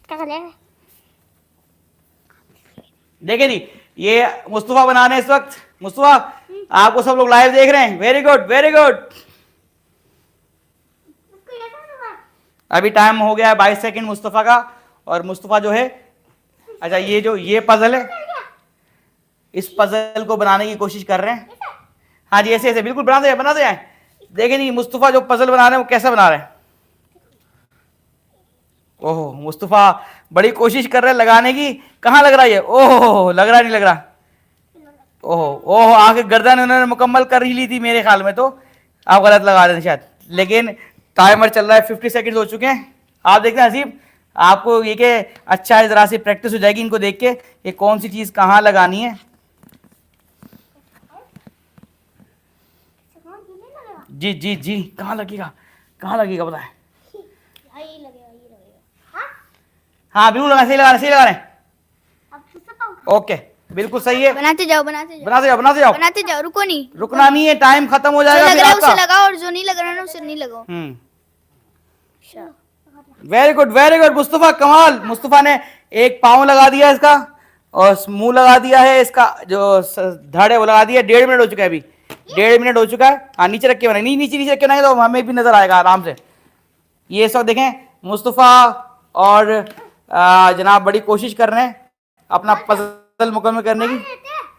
क्या कर रहे हैं? देखिए जी, ये मुस्तफा बना रहे हैं इस वक्त। मुस्तफा, आपको सब लोग लाइव देख रहे हैं। Very good, very good. अभी टाइम हो गया है 22 सेकंड मुस्तफा का। और मुस्तफा जो है, अच्छा ये पजल है, इस पजल को बनाने की कोशिश कर रहे हैं। हाँ जी, ऐसे ऐसे बिल्कुल बनाते जाए। देखें जी, मुस्तफा जो पजल बना रहे हैं वो कैसा बना रहे हैं। ओहो, मुस्तफा बड़ी कोशिश कर रहे हैं लगाने की। कहाँ लग रहा है ये? ओहो, लग रहा नहीं लग रहा। ओहो ओहो, आगे गर्दन उन्होंने मुकम्मल कर ही ली थी मेरे ख्याल में। तो आप गलत लगा रहे थे शायद, लेकिन टाइमर चल रहा है, 50 सेकंड हो चुके हैं। आप देखते हैं हसीब, आपको ये कि अच्छा है, जरा सी प्रैक्टिस हो जाएगी इनको देख के कि कौन सी चीज कहाँ लगानी है। जी जी जी, कहाँ लगेगा, कहाँ लगेगा बताए। हाँ बिल्कुल लगा, सही लगा रहे हैं। ओके, बिल्कुल सही है। बनाते जाओ रुको नहीं, रुकना नहीं है, टाइम खत्म हो जाएगा। जो लग रहा है उसे लगाओ और जो नहीं लग रहा है उसे नहीं लगाओ। Very good, very good Mustafa, कमाल। मुस्तफा ने एक पाँव लगा दिया इसका और मुंह लगा दिया है, इसका जो धड़ है वो लगा दिया। 1.5 मिनट हो चुका है अभी, 1.5 मिनट हो चुका है। हाँ नीचे रख के बनाए, नहीं नीचे रख के बनाएंगे तो हमें भी नजर आएगा आराम से। ये सब देखें, मुस्तफा और जनाब बड़ी कोशिश कर रहे हैं अपना पजल मुकम्मल करने की।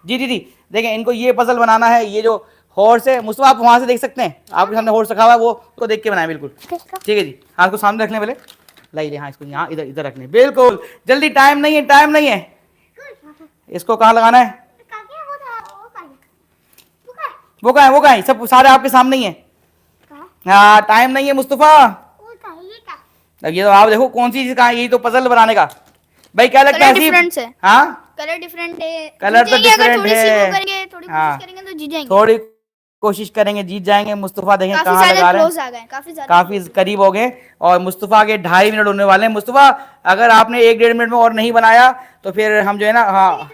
जी जी जी, देखें इनको ये पजल बनाना है। ये जो हॉर्स है, मुस्तफा आप वहां से देख सकते हैं, आपके सामने हॉर्स रखा हुआ है, वो को देख के बनाए बिल्कुल। ठीक है जी, हाथ को सामने रखने पहले, लाइए हाँ इसको यहाँ इधर इधर रखने, बिल्कुल जल्दी, टाइम नहीं है, टाइम नहीं है। इसको कहाँ लगाना है? वो कहाँ है? सब सारे आपके सामने ही है। हाँ टाइम नहीं है मुस्तफा। अब ये तो आप देखो कौन सी चीज कहाँ है, यही तो पजल बनाने का। भाई क्या लगता है? हाँ कलर डिफरेंट है, कलर तो डिफरेंट है। थोड़ी कोशिश करेंगे तो जीत जाएंगे। थोड़ी कोशिश करेंगे जीत जाएंगे। मुस्तफा देखें कहाँ लगा रहे हैं, काफी करीब हो गए और मुस्तफा के 2.5 मिनट होने वाले हैं। मुस्तफा अगर आपने 1-1.5 मिनट में और नहीं बनाया तो फिर हम जो है ना, हाँ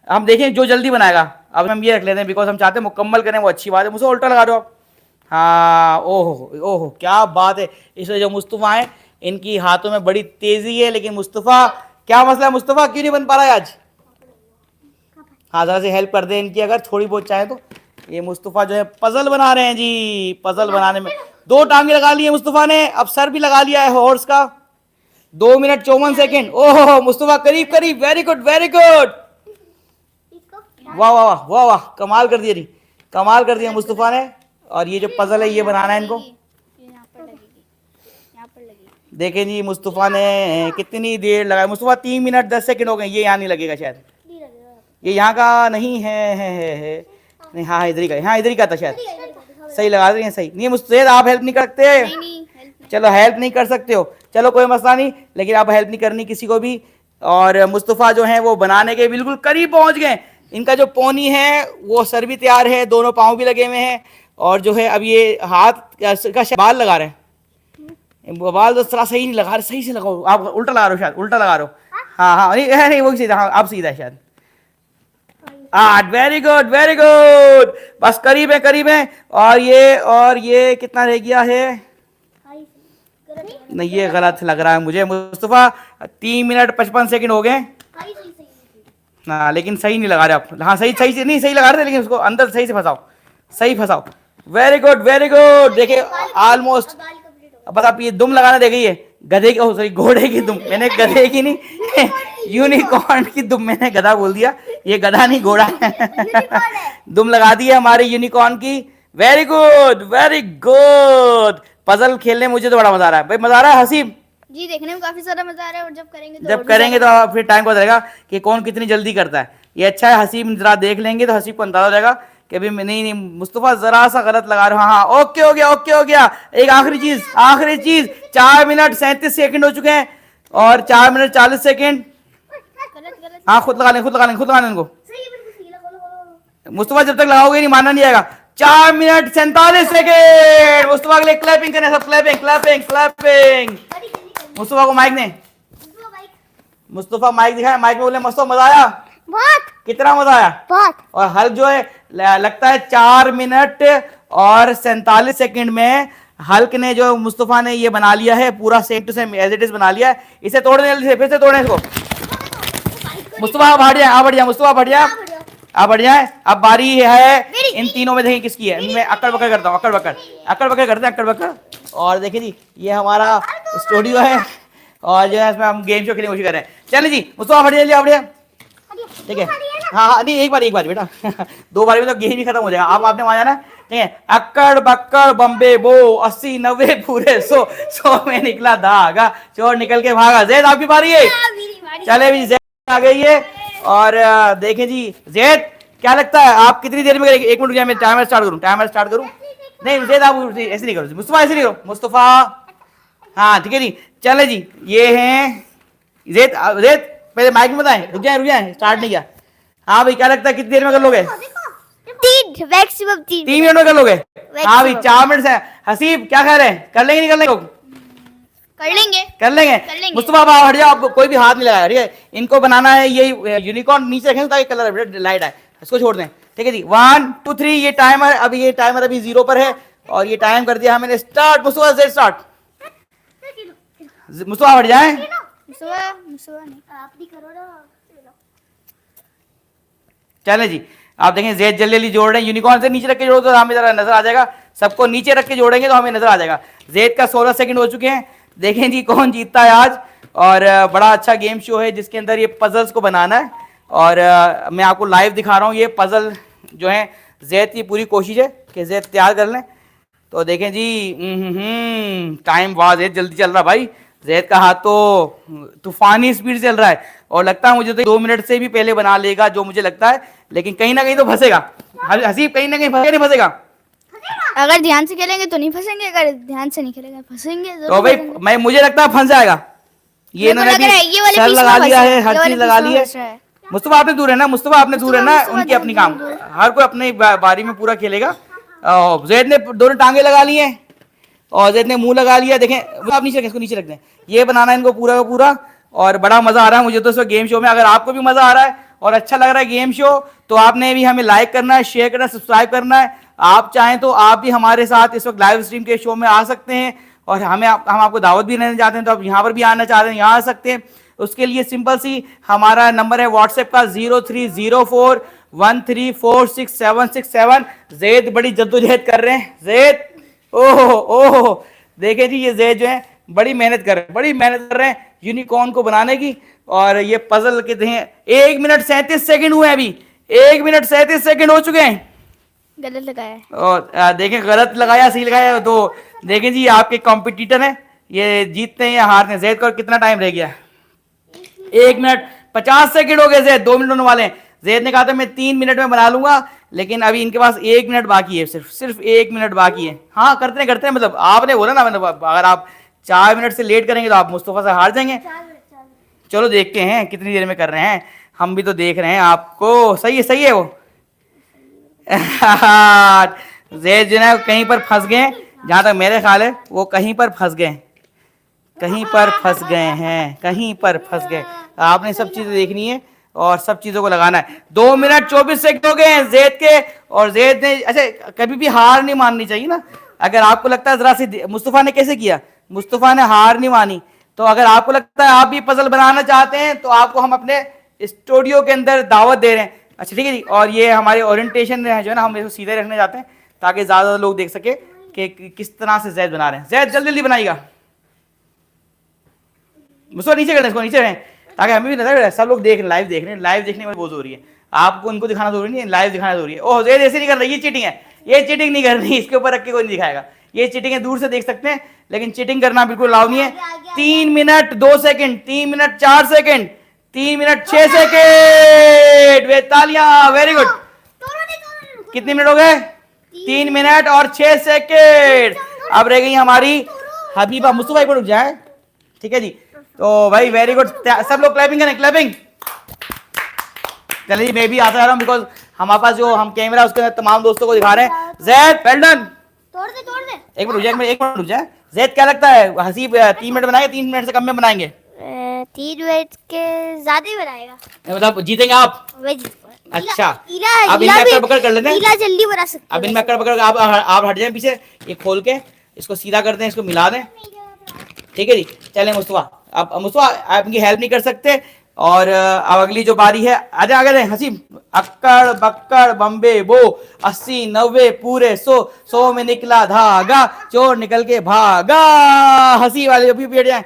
हम देखें जो जल्दी बनाएगा। अब हम ये रख लेते हैं बिकॉज हम चाहते हैं मुकम्मल करें, वो अच्छी बात है। मुझे उल्टा लगा दो आप। हाँ ओहो ओहो, क्या बात है। इसमें जो मुस्तफा है इनकी हाथों में बड़ी तेजी है, लेकिन मुस्तफा क्या मसला है? मुस्तफा क्यों नहीं बन पा रहा है आज? हाँ जरा से हेल्प कर दे इनकी अगर थोड़ी बहुत चाहे तो। ये मुस्तफा जो है पजल बना रहे हैं जी। पजल बनाने में 2 टांगे लगा लिए मुस्तफा ने, अब सर भी लगा लिया है हॉर्स का। 2 मिनट 54 सेकेंड। ओहो मुस्तफा करीब करीब, वेरी गुड वेरी गुड, वाह वाह वाह वाह वाह, कमाल कर दिया जी, कमाल कर दिया मुस्तफा ने। और ये जो पजल है ये बनाना है इनको। देखें जी मुस्तफा ने कितनी देर लगाई। मुस्तफा 3 मिनट 10 सेकंड हो गए। ये यहाँ नहीं लगेगा शायद, ये यहाँ का नहीं है। नहीं हाँ इधर ही का, हाँ इधर ही का था शायद। सही लगा रही हैं, सही नहीं है मुस्तफा, आप हेल्प नहीं कर सकते। चलो हेल्प नहीं कर सकते हो, चलो कोई मसला नहीं, लेकिन आप हेल्प नहीं करनी किसी को भी। और मुस्तफा जो है वो बनाने के बिल्कुल करीब पहुंच गए। इनका जो पोनी है वो सर भी तैयार है, दोनों पाँव भी लगे हुए हैं। और जो है अब ये हाथ का बाल लगा रहे हैं। बाल तो थोड़ा सही नहीं लगा रहे, सही से लगाओ। आप उल्टा लगा रहे हो शायद, उल्टा लगा रहे हो। हाँ हाँ नहीं वो सीधा, हाँ अब सीधा है शायद। वेरी गुड वेरी गुड, बस करीब है। और ये कितना रह गया है? नहीं ये गलत लग रहा है मुझे मुस्तफा। 3 मिनट 55 सेकंड हो गए। हाँ लेकिन सही नहीं लगा रहे आप। हाँ सही से नहीं, सही लगा रहे थे, लेकिन उसको अंदर सही से फंसाओ, सही फंसाओ। Very good very good. देखिए ऑलमोस्ट, बस आप ये दुम लगाना देखिए, गधे की, सॉरी घोड़े की दुम, मैंने गधे की नहीं यूनिकॉर्न की दुम, मैंने गधा बोल दिया, ये गधा नहीं घोड़ा है। दुम लगा दी है हमारी यूनिकॉर्न की। Very good very good. Puzzle खेलने में मुझे तो बड़ा मजा आ रहा है भाई, मजा आ रहा है हसीब जी, देखने में काफी सारा मजा आ रहा है। और जब करेंगे तो फिर टाइम को रहेगा कि कौन कितनी जल्दी करता है। ये अच्छा है, हसीब जरा देख लेंगे तो हसीब को अंदाजा हो जाएगा कि अभी नहीं मुस्तफा जरा सा गलत लगा रहा हूँ। हाँ ओके हो गया। एक आखिरी चीज 4 मिनट 37 सेकंड हो चुके हैं और 4 मिनट 40 सेकंड। हाँ खुद लगा लें इनको। मुस्तफा जब तक लगाओगे नहीं मानना नहीं आएगा। 4 मिनट 47 सेकंड। मुस्तफा के लिए क्लैपिंग करें सब, क्लैपिंग। मुस्तफा को माइक ने, मुस्तफा माइक दिखाया, माइक में बोले मुस्तफा मजा आया बहुत, कितना मजा आया बहुत। और हल जो है लगता है 4 मिनट और 47 सेकंड में हल्क ने जो मुस्तफा ने ये बना लिया है पूरा same to same as it is बना लिया है। इसे तोड़ने जल्दी से, फिर से तोड़े इसको। मुस्तफा आप हट जाए, आप हट जाए, मुस्तफा आप हट जाए, आप हट जाए। अब बारी है इन तीनों में, देखें किसकी है। मैं अक्कड़ बक्कड़ करता हूँ, अक्कड़ बक्कड़, अक्कड़ बक्कड़ करते हैं, अक्कड़ बक्कड़। और देखिए जी ये हमारा स्टूडियो है और जो है इसमें हम गेम शो खेलने की कोशिश कर रहे हैं। चलिए जी मुस्तफा हट जाइए, आप हट जाइए, ठीक है। हाँ नहीं एक बार बेटा दो बार में तो गेम ही खत्म हो जाएगा। आप आपने वहां जाना, ठीक है। अक्कड़ बक्कड़ बम्बे बो 80 90 पूरे 100 में निकला धागा, चोर निकल के भागा। जैद आपकी बारी है। चले भी जैद आ गई है। और देखें जी जैद क्या लगता है आप कितनी देर में करेंगे? 1 मिनट रुकिए, मैं टाइमर स्टार्ट करूं, टाइमर स्टार्ट करूं। नहीं जैद आप ऐसे नहीं करो, मुस्तफा ऐसे नहीं करो, मुस्तफा हाँ ठीक है जी। चले जी ये हैं जैद, जैद पहले माइक में बताएं, रुक जाए स्टार्ट नहीं किया। हाँ भाई क्या लगता है कितनी देर में कर लोगे? 3 मिनट में कर लोगे? हाँ भाई 4 मिनट से। हसीब क्या कह रहे हैं, कर लेंगे नहीं कर लेंगे? कर लेंगे। मुस्तफा आप हट जाओ, आपको कोई भी हाथ नहीं लगाया, ठीक है। इनको बनाना है ये यूनिकॉर्न, नीचे रखें ताकि कलर लाइट आए, इसको छोड़ दें, ठीक है जी। 1 2 3 ये टाइमर अभी 0 पर है और ये टाइम कर दिया मैंने स्टार्ट। मुस्तफा से स्टार्ट, मुस्तफा हट जाए। चले जी आप देखें जैद जल्दी जल्दी जोड़ रहे हैं। यूनिकॉर्न से नीचे रख के जोड़ो तो हमें जरा नजर आ जाएगा, सबको नीचे रख के जोड़ेंगे तो हमें नजर आ जाएगा। जैद का 16 सेकंड हो चुके हैं। देखें जी कौन जीतता है आज। और बड़ा अच्छा गेम शो है जिसके अंदर ये पजल्स को बनाना है और मैं आपको लाइव दिखा रहा हूँ। ये पजल जो है जैद की पूरी कोशिश है कि जैद तैयार कर लें। तो देखें जी टाइम वाह जैद जल्दी चल रहा भाई। जैद का हाथ तो तूफानी स्पीड चल रहा है और लगता है मुझे तो 2 मिनट से भी पहले बना लेगा जो मुझे लगता है, लेकिन कहीं ना कहीं तो फंसेगा। हसीब कहीं ना कहीं फंसेगा, नहीं फंसेगा? अगर ध्यान से खेलेंगे तो नहीं फंसेंगे, अगर ध्यान से नहीं खेलेंगे फंसेंगे तो भाई मुझे लगता है फंस जाएगा। ये इन्होंने भी सर लगा लिया है, हर चीज लगा ली है। मुस्तफा आपने दूर है ना, मुस्तफा आपने दूर है ना, उनकी अपनी काम, हर कोई अपनी बारी में पूरा खेलेगा। जैद ने दोनों टांगे लगा ली हैं और जैद ने मुंह लगा लिया। देखें आप नीचे रखें, इसको नीचे रख दें। ये बनाना है इनको पूरा का पूरा और बड़ा मजा आ रहा है मुझे तो इस गेम शो में। अगर आपको भी मजा आ रहा है और अच्छा लग रहा है गेम शो तो आपने भी हमें लाइक करना है, शेयर करना है, सब्सक्राइब करना है। आप चाहें तो आप भी हमारे साथ इस वक्त लाइव स्ट्रीम के शो में आ सकते हैं और हम आपको दावत भी देना चाहते हैं तो आप यहाँ पर भी आना चाहते हैं यहाँ आ सकते हैं। उसके लिए सिंपल सी हमारा नंबर है व्हाट्सएप का 030413466767। जैद बड़ी जद्दोजहद कर रहे हैं। जैद ओहो देखे जी ये जैद जो है बड़ी मेहनत कर रहे हैं यूनिकॉर्न को बनाने की। और ये पजल कहते हैं 1 मिनट 37 सेकंड हुए, अभी 1 मिनट 37 सेकंड हो चुके हैं। गलत लगाया है और देखें गलत लगाया सही लगाया तो देखें जी आपके कॉम्पिटिटर हैं, ये जीतते हैं या हारते हैं। जैद को कितना टाइम रह गया? 1 मिनट 50 सेकंड हो गए। जैद 2 मिनट होने वाले हैं। जैद ने कहा था मैं 3 मिनट में बना लूंगा, लेकिन अभी इनके पास 1 मिनट बाकी है, सिर्फ 1 मिनट बाकी है। हाँ करते हैं मतलब आपने बोला ना, मतलब अगर आप 4 मिनट से लेट करेंगे तो आप मुस्तफा से हार जाएंगे। चलो देखते हैं कितनी देर में कर रहे हैं, हम भी तो देख रहे हैं आपको। सही है वो जैद जो है कहीं पर फंस गए, जहां तक मेरे ख्याल है वो कहीं पर फंस गए हैं। आपने सब चीजें देखनी है और सब चीजों को लगाना है। 2 मिनट 24 सेकंड हो गए हैं जैद के। और जैद ने अच्छा कभी भी हार नहीं माननी चाहिए ना। अगर आपको लगता है जरा सी मुस्तफा ने कैसे किया, मुस्तफा ने हार नहीं मानी, तो अगर आपको लगता है आप भी पजल बनाना चाहते हैं तो आपको हम अपने स्टूडियो के अंदर दावत दे रहे हैं। अच्छा ठीक है जी। और ये हमारे ओरिएंटेशन जो है ना, हम इसको सीधे रखने जाते हैं ताकि ज्यादा लोग देख सके कि किस तरह से जैद बना रहे हैं। जैद जल्दी बनाइएगा, मुझको नीचे कर दें, इसको नीचे रहें ताकि हमें भी नजर, सब लोग देख लाइव देख रहे हैं। लाइव देखने में बहुत जरूरी है, आपको उनको दिखाना जरूरी नहीं है, लाइव दिखाना जरूरी है। ओह जैद ऐसे नहीं कर रही, ये चीटिंग है, ये चीटिंग नहीं करनी, इसके ऊपर रख के कोई नहीं दिखाएगा। ये चीटिंग है, दूर से देख सकते हैं, लेकिन चीटिंग करना बिल्कुल अलाउ नहीं है। 3 minute 2 second, 3 minute 4 second, 3 minute 6 second. तालियां, वेरी गुड। कितने मिनट हो गए? 3 मिनट और 6 सेकंड। अब रह गई हमारी हबीबा। मुस्तफा को रुक जाए, ठीक है जी। तो भाई वेरी गुड, सब लोग क्लैपिंग करें, क्लैपिंग। चलिए मैं भी आता रहा हूँ बिकॉज हमारे पास जो हम कैमरा उसके अंदर तमाम दोस्तों को दिखा रहे हैं। Zaid well done. तोड़ दे। एक मिनट रुक जाए। जैद क्या लगता है हसीब 3 मिनट बनाएंगे, 3 मिनट से कम में बनाएंगे? 3 मिनट के ज्यादा ही बनाएगा, मतलब जीतेंगे आप? अच्छा अब इनमें अक्कड़ बकड़ कर लेते हैं। जल्दी बना सकते अब इनमें अक्कड़ बकड़ आप हट जाए पीछे, ये खोल के इसको सीधा कर दें, इसको मिला दें। ठीक है जी, चलें मुस्तफा, अब मुस्तफा आप इनकी हेल्प नहीं कर सकते। और अब अगली जो बारी है, आजा आगे दें हसीब। अक्कड़ बक्कड़ बम्बे बो, 80 90 पूरे 100 में निकला धागा, चोर निकल के भागा। हंसी वाले अभी बैठ जाए।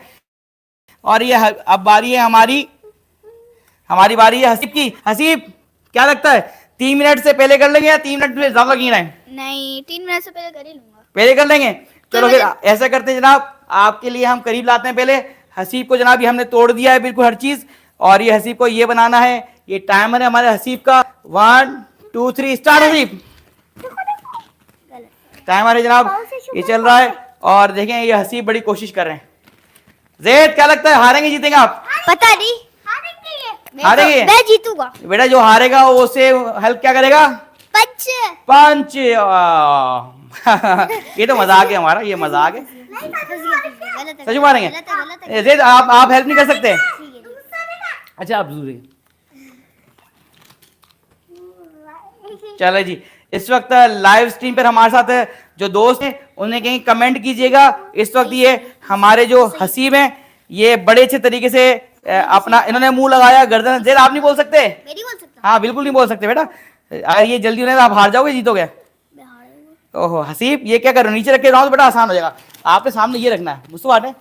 और ये अब बारी है हमारी बारी है हसीब की। हसीब क्या लगता है 3 मिनट से पहले कर लेंगे या 3 मिनट से ज्यादा गिना है? नहीं, 3 मिनट से पहले कर ही लूंगा। पहले कर लेंगे, चलो फिर ऐसा करते हैं जनाब, आपके लिए हम करीब लाते हैं। पहले हसीब को जनाब ये हमने तोड़ दिया है बिल्कुल हर चीज, और ये हसीब को ये बनाना है। ये टाइमर है हमारे हसीब का, 1 2 3 स्टार्ट। हसीब टाइमर है जनाब, ये चल रहा है। और देखें ये हसीब बड़ी कोशिश कर रहे हैं। जैद क्या लगता है हारेंगे जीतेंगे आप? पता नहीं, हारेंगे? मैं जीतूंगा। बेटा जो हारेगा वो उससे हेल्प क्या करेगा? पंच। पंच। ये तो मजाक है हमारा, ये मजाक है। सच मारेंगे? जैद आप हेल्प नहीं कर सकते? अच्छा आप जरूर। चलो जी, इस वक्त लाइव स्ट्रीम पर हमारे साथ जो दोस्त हैं उन्हें कहीं कमेंट कीजिएगा। इस वक्त ये हमारे जो हसीब हैं ये बड़े अच्छे तरीके से अपना इन्होंने मुंह लगाया गर्दन। जेल आप नहीं बोल सकते? मैं नहीं बोल सकता। हाँ बिल्कुल नहीं बोल सकते बेटा, अगर ये जल्दी होने तो आप हार जाओगे, जीतोगे। ओहो हसीब ये क्या कर रहे हो, नीचे रख के रहो तो बेटा आसान हो जाएगा। आपने सामने ये रखना है मुस्तफा ने,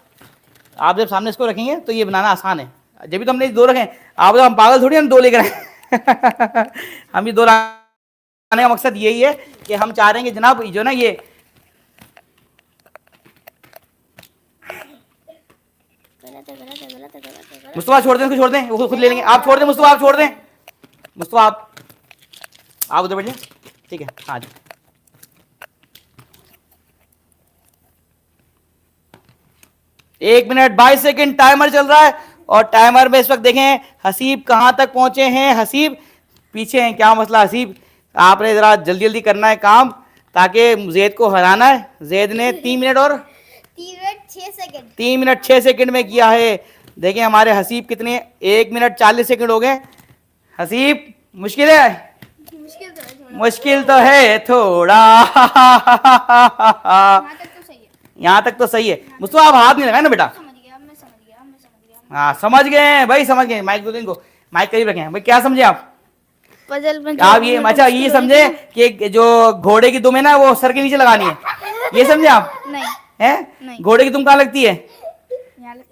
आप जब सामने इसको रखेंगे तो ये बनाना आसान है। जब भी तो हमने 2 रखे, आप तो हम पागल थोड़ी हम 2 लेकर आए। हम ये 2 लाने का मकसद यही है कि हम चाह रहे हैं कि जनाब जो ना ये मुस्तफा छोड़ दें, उसको छोड़ दें, वो खुद ले लेंगे। आप छोड़ दें मुस्तफा, आप छोड़ दें मुस्तफा, आप उधर बैठिए। ठीक है हाँ जी। एक मिनट 22 सेकंड टाइमर चल रहा है, और टाइमर में इस वक्त देखें हसीब कहां तक पहुंचे हैं। हसीब पीछे हैं, क्या मसला हसीब? आपने जरा जल्दी जल्दी करना है काम, ताकि जैद को हराना है। जैद ने 3 मिनट और 3 मिनट 6 सेकंड 3 मिनट 6 सेकंड में किया है। देखें हमारे हसीब कितने, 1 मिनट 40 सेकंड हो गए। हसीब मुश्किल है, मुश्किल तो है थोड़ा। यहाँ तक तो सही है। मुस्तफा आप हाथ नहीं लगाए ना बेटा। हाँ समझ गए भाई, समझ गए। माइक दो इनको, माइक करीब रखें भाई। क्या समझे आप? पजल में आप ये अच्छा ये समझे कि जो घोड़े की दुम है ना वो सर के नीचे लगानी है, ये समझे आप? नहीं है घोड़े की दुम कहाँ लगती है?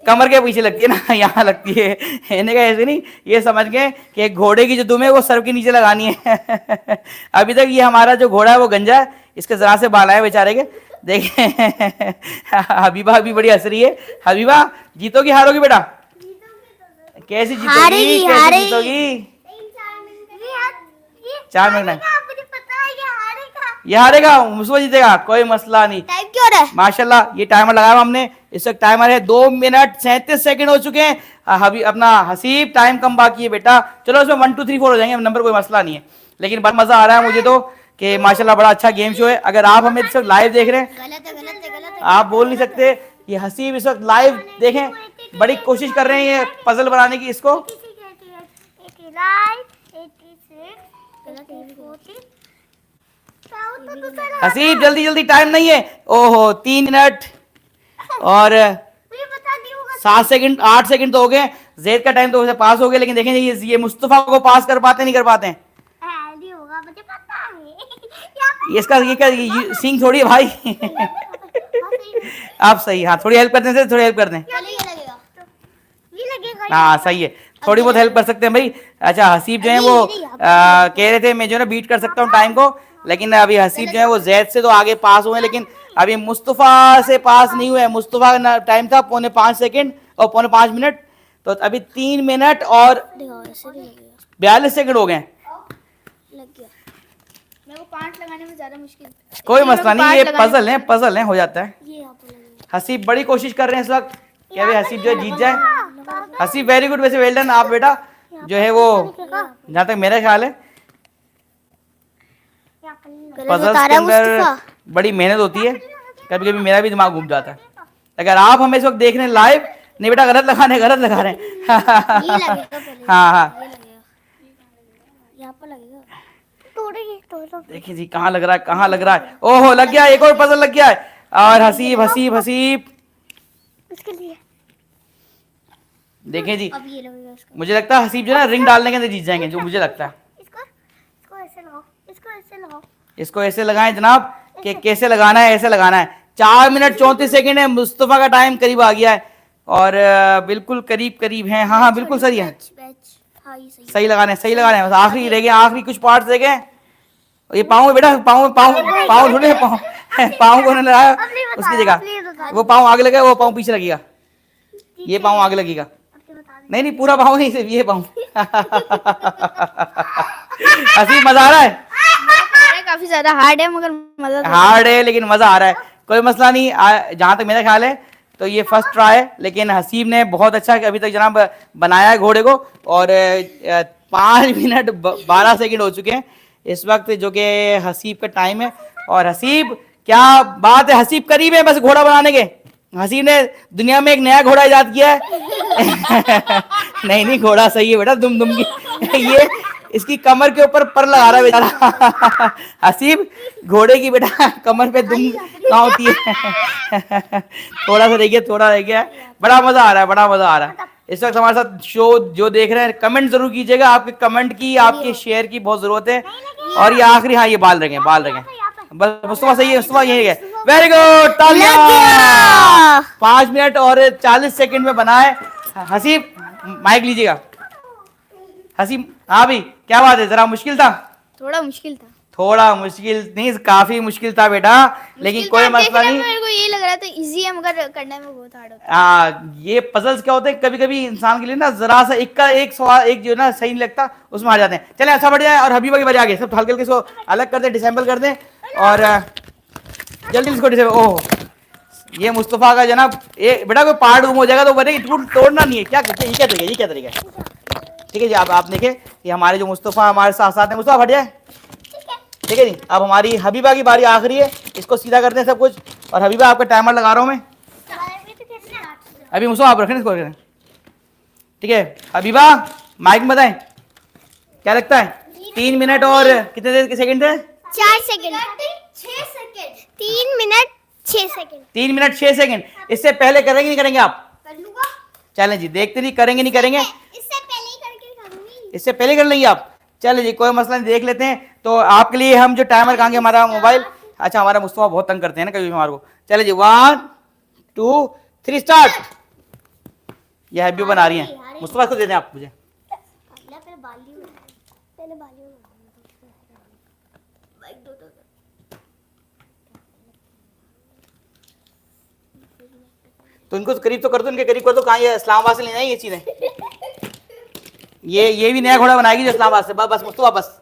कमर के पीछे लगती है ना, यहाँ लगती है। इन्हें का ऐसे नहीं, ये समझ गए कि घोड़े की जो दुम है वो सर के नीचे लगानी है। अभी तक ये हमारा जो घोड़ा है वो गंजा है, इसके जरा से बाल आए बेचारे के। देखें हबीबा भी बड़ी हंस रही है। हबीबा जीतोगी हारोगी बेटा? कैसी जीतोगी, कैसी जीतोगी? 4 मिनट ये हारेगा, मुझको जीतेगा, कोई मसला नहीं। टाइम क्यों रहा है? माशाल्लाह ये टाइमर लगाया हमने, इस वक्त टाइमर है 2 मिनट 37 सेकंड हो चुके हैं। अभी अपना हसीब टाइम कम बाकी है बेटा। चलो इसमें 1 2 3 4 हो जाएंगे नंबर, कोई मसला नहीं है। लेकिन बड़ा मजा आ रहा है मुझे तो कि माशाल्लाह बड़ा अच्छा गेम शो है। अगर आप हमें इस वक्त लाइव देख रहे हैं, गलत है। आप बोल नहीं सकते। ये हसीब इस वक्त लाइव देखें, बड़ी कोशिश कर रहे हैं ये पजल बनाने की। इसको हसीब जल्दी जल्दी, टाइम नहीं है। ओहो 3 मिनट और 7 सेकंड 8 सेकंड तो हो गए। जैद का टाइम तो वैसे पास हो गया, लेकिन देखें ये मुस्तफा को पास कर पाते नहीं कर पाते हैं। इसका ये सींग थोड़ी है भाई। आप सही, हाँ थोड़ी हेल्प कर दें, थोड़ी हेल्प कर दें। हाँ सही है, थोड़ी बहुत हेल्प कर सकते हैं भाई। अच्छा हसीब जो है वो कह रहे थे मैं जो है ना बीट कर सकता हूँ टाइम को, लेकिन अभी हसीब जो है वो जैद से तो आगे पास हुए, लेकिन अभी मुस्तफा से पास नहीं हुए। मुस्तफा का टाइम था 4.5 सेकंड और 4.5 मिनट, तो अभी 3 मिनट और 42 सेकंड हो गए। मेरे को 5 लगाने में ज्यादा मुश्किल, कोई मसला नहीं, ये पजल है हो जाता है। हसीब बड़ी कोशिश कर रहे हैं इस वक्त कि अभी हसीब जो है जीत जाए। हसीब वेरी गुड, वैसे वेल डन आप बेटा जो है वो, जहाँ तक मेरा ख्याल है पजल्स के अंदर बड़ी मेहनत होती है, कभी कभी मेरा भी दिमाग घूम जाता है। अगर आप हमें इस वक्त देख रहे हैं लाइव, नहीं बेटा गलत लगा रहे हैं। हाँ देखिए जी कहाँ लग रहा है, ओहो लग गया, एक और पजल लग गया है। और हसीब हसीब हसीब उसके लिए देखें जी, अब ये लगेगा उसको। मुझे लगता है हसीब जो है ना रिंग डालने के अंदर जीत जाएंगे, जो मुझे लगता है। इसको ऐसे लगाओ, इसको ऐसे लगाओ। इसको ऐसे लगाएं जनाब, कि कैसे लगाना है, ऐसे लगाना है। 4 मिनट 34 सेकंड है, मुस्तफा का टाइम करीब आ गया है और बिल्कुल करीब करीब है। हाँ हाँ बिल्कुल सही है, हाँ ये सही सही लगाने, सही लगाने हैं। बस आखिरी रह गए, आखिरी कुछ पार्ट्स रह गए। ये पाँव है बेटा, पाँव पाँव पाँव थोड़े, पाँव पाँव को नहीं लगाया उसकी जगह, वो पाँव आगे लगेगा, वो पाँव पीछे लगेगा, ये पाँव आगे लगेगा। नहीं नहीं पूरा पाँव नहीं, सिर्फ ये पाँव। हसीब मजा आ रहा है? काफी ज्यादा हार्ड है मगर मजा तो हार्ड है लेकिन मजा आ रहा है, कोई मसला नहीं। जहां तक मेरा ख्याल है तो ये फर्स्ट ट्राई है, लेकिन हसीब ने बहुत अच्छा अभी तक जनाब बनाया है घोड़े को। और 5 मिनट 12 सेकंड हो चुके हैं इस वक्त, जो कि हसीब का टाइम है। और हसीब क्या बात है, हसीब करीब है बस घोड़ा बनाने के। हसीब ने दुनिया में एक नया घोड़ा इजाद किया है। नहीं नहीं घोड़ा सही है बेटा, दुम दुम की ये इसकी कमर के ऊपर पर लगा रहा है बेचारा। हसीब घोड़े की बेटा कमर पे दुम कहाँ होती है। थोड़ा सा रह गया, थोड़ा रह गया। बड़ा मजा आ रहा है, बड़ा मजा आ रहा है। इस वक्त हमारे साथ शो जो देख रहे हैं, कमेंट जरूर कीजिएगा, आपके कमेंट की, आपके शेयर की बहुत जरूरत है। और ये आखिरी, हाँ ये बाल रखें, बाल रखें बस। मुस्तफा सही है, मुस्तफा यही है, वेरी गुड, तालियां। 5 मिनट और 40 सेकंड में बना है। हसीब माइक लीजिएगा। हसीब हाँ भाई क्या बात है, जरा मुश्किल था? थोड़ा मुश्किल था। थोड़ा मुश्किल नहीं, काफी मुश्किल था बेटा, लेकिन कोई मसला नहीं। मेरे को ये लग रहा था इजी है मगर करने में बहुत हार्ड होता है। हाँ ये पजल्स क्या होते हैं, कभी कभी इंसान के लिए ना जरा सा एक सवाल एक जो ना सही नहीं लगता, उसमें आ जाते हैं। चले अच्छा बढ़िया है। और हबीबा की बारी आ गई, सब हल्के हल्के इसको अलग कर दें, डिसेंबल कर दें और जल्दी इसको डिसेंबल। ओह ये मुस्तफा का जनाब, ये बेटा कोई पार्ट गुम हो जाएगा तो बने, तोड़ना नहीं है क्या, ये क्या तरीका, ये क्या तरीका है? ठीक है जी, आप देखें ये हमारे जो मुस्तफा हमारे साथ साथ हैं। मुस्तफा हट जाए, ठीक है जी। अब हमारी हबीबा की बारी आखिरी है, इसको सीधा करते हैं सब कुछ। और हबीबा आपका टाइमर लगा रहा हूं मैं अभी। मुस्तफा आप रखें इसको, ठीक है। हबीबा माइक में बताएं क्या लगता है, 3 मिनट और कितने देर के सेकंड थे? 4 second 6 second 3 minute 6 second 3 minute 6 second. इससे पहले करेंगे नहीं करेंगे आप? कर लूंगा। चलें जी, देखते नहीं करेंगे नहीं करेंगे, इससे पहले ही करके करूंगी। इससे पहले कर लेंगे आप? चले जी कोई मसला नहीं, देख लेते हैं। तो आपके लिए हम जो टाइमर कहेंगे, हमारा मोबाइल, अच्छा हमारा मुस्तफा बहुत तंग करते हैं ना कभी हमारे को। चले जी 1 2 3 स्टार्ट। ये हैप्पी बना रही हैं, मुस्तफा को दे दें आप मुझे। तो इनको करीब तो कर दो, इनके करीब कर दो। कहाँ ये इस्लामाबाद से ले जाएंगे ये चीजें? ये भी नया घोड़ा बनाएगी जो इस्लामाबाद से। बस मुस्तफा बस,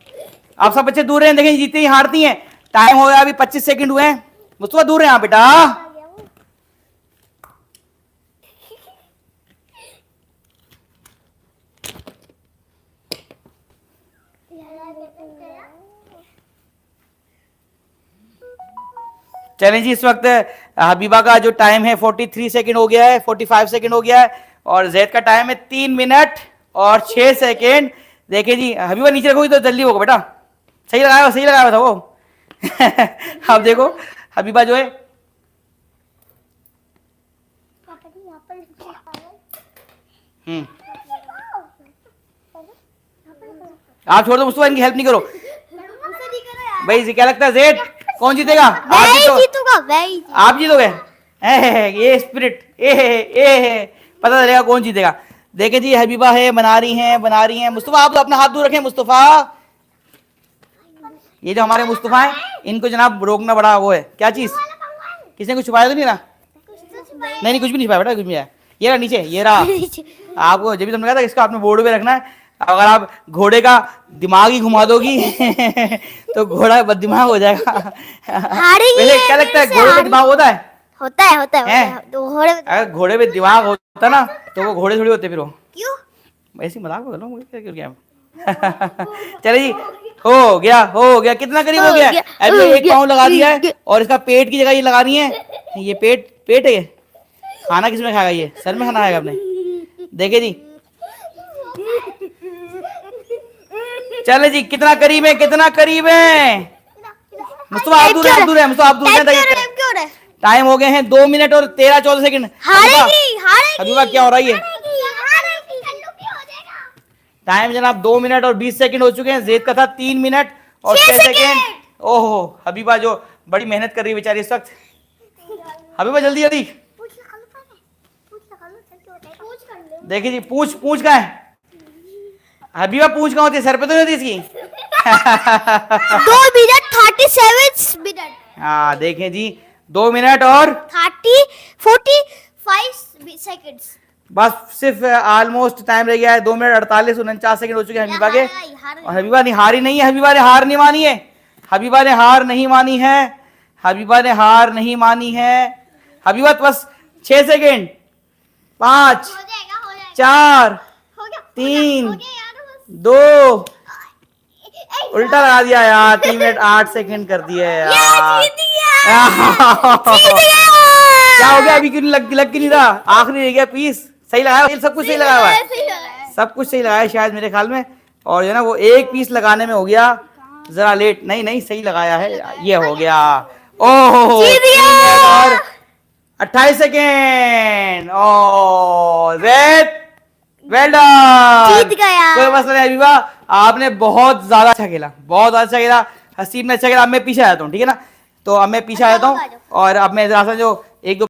आप सब बच्चे दूर रहे, देखें जीतती ही हारती हैं। टाइम हो गया अभी 25 सेकंड हुए हैं। मुस्तफा दूर रहे बेटा। चलें जी, इस वक्त हबीबा का जो टाइम है 43 सेकंड हो गया है, 45 सेकंड हो गया है। और जैद का टाइम है 3 मिनट और 6 सेकंड। देखिए जी हबीबा नीचे रखोगी तो जल्दी होगा बेटा। सही लगाया था वो। अब देखो हबीबा जो है, आप छोड़ दो मुस्तफा, इनकी हेल्प नहीं करो भाई। क्या लगता है जैद कौन जीतेगा? आप जीतोगे? ये स्पिरिट पता चलेगा कौन जीतेगा। देखे जी हबीबा है, बना रही हैं। मुस्तफा आप तो अपना हाथ दूर रखें। मुस्तफा, ये जो हमारे मुस्तफा है, इनको जनाब रोकना बड़ा वो है। क्या चीज, किसने कुछ छुपाया तो नहीं ना? नहीं कुछ भी नहीं छुपाया बेटा, कुछ भी है। ये रहा नीचे, ये रहा। आपको जब भी तुमने कहा था इसको आपने बोर्ड पे रखना है। अगर आप घोड़े का दिमाग ही घुमा दोगी तो घोड़ा बददिमाग हो जाएगा। वैसे क्या लगता है घोड़े पे दिमाग होता है? होता है। अगर घोड़े पे दिमाग होता ना तो वो घोड़े थोड़ी होते फिर वो। क्यों? ऐसी मजाक कर रहा हूँ, क्या चले जी, हो गया। कितना करीब हो गया? अभी एक पाँव लगा दिया है और इसका पेट की जगह ये लगा रही है। ये पेट है। ये खाना किसमें खाएगा? ये सर में खाना खाएगा अपने। देखे जी, चले जी कितना करीब है। मुस्तफा आप दूर है, मुस्तफा आप दूर है। टाइम हो गए हैं 2 मिनट और 13-14 सेकंड। हबीबा क्या हो रहा है ये? टाइम जनाब 2 मिनट और 20 सेकंड हो चुके हैं। जैद का था 3 मिनट और 6 सेकंड। ओहो, हबीबा जो बड़ी मेहनत कर रही है बेचारी इस वक्त। हबीबा जल्दी जल्दी देखिए जी, पूछ पूछ कहाँ है? हबीबा पूछ कहाँ होती है? सर पे तो नहीं होती इसकी। 2 मिनट 37 मिनट। हाँ देखें जी, 2 मिनट और 45 सेकंड्स। बस सिर्फ ऑलमोस्ट टाइम रह गया है 2 मिनट 48-49 सेकंड हो चुके हैं हबीबा के। और हबीबा ने हारी नहीं है, हबीबा ने हार नहीं मानी है, हबीबा ने हार नहीं मानी है, हबीबा ने हार नहीं मानी है। हबीबा तो बस 6 सेकंड, 5 4 3 2 उल्टा लगा दिया यार। 3 मिनट 8 सेकंड कर दिया यार। क्या हो गया? अभी क्यों लग नहीं रहा? आखिरी रह गया पीस। सही लगाया, सब कुछ सही लगाया हुआ है, सब कुछ सही लगाया शायद मेरे ख्याल में। और जो ना वो एक पीस लगाने में हो गया जरा लेट। नहीं नहीं सही लगाया है, ये हो गया। ओहो, 3 मिनट और 28 सेकेंड। ओ वेल डन, जीत गया। कोई मसला नहीं हबीबा, आपने बहुत ज्यादा अच्छा खेला, बहुत अच्छा खेला। हसीब ने अच्छा खेला। अब मैं पीछे आ जाता हूँ, ठीक है ना? तो अब मैं पीछे आ जाता हूँ और अब मैं जरा सा जो एक दो